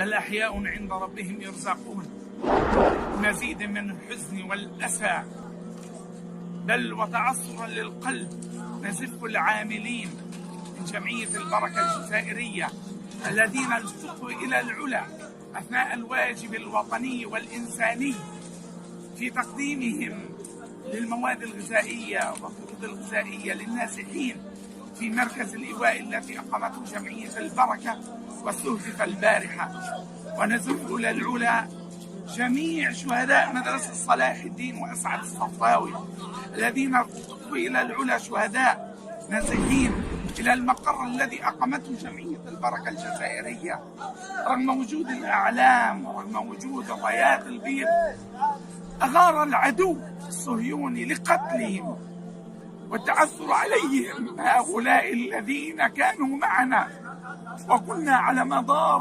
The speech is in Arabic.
بل أحياء عند ربهم يرزقون. مزيد من الحزن والأسى بل وتعصرا للقلب نزف العاملين من جمعية البركة الجزائرية الذين التقوا إلى العلا أثناء الواجب الوطني والإنساني في تقديمهم للمواد الغذائية والطرود الغذائية للنازحين في مركز الإيواء التي أقامته جمعية البركة واستهدف البارحة. ونزف إلى العلا جميع شهداء مدرسة صلاح الدين وأسعد الصفاوي الذين ارتقوا إلى العلا شهداء نازحين إلى المقر الذي أقامته جمعية البركة الجزائرية رغم وجود الأعلام ورغم وجود الرايات البيض. أغار العدو الصهيوني لقتلهم والتعثر عليهم هؤلاء الذين كانوا معنا وكنا على مدار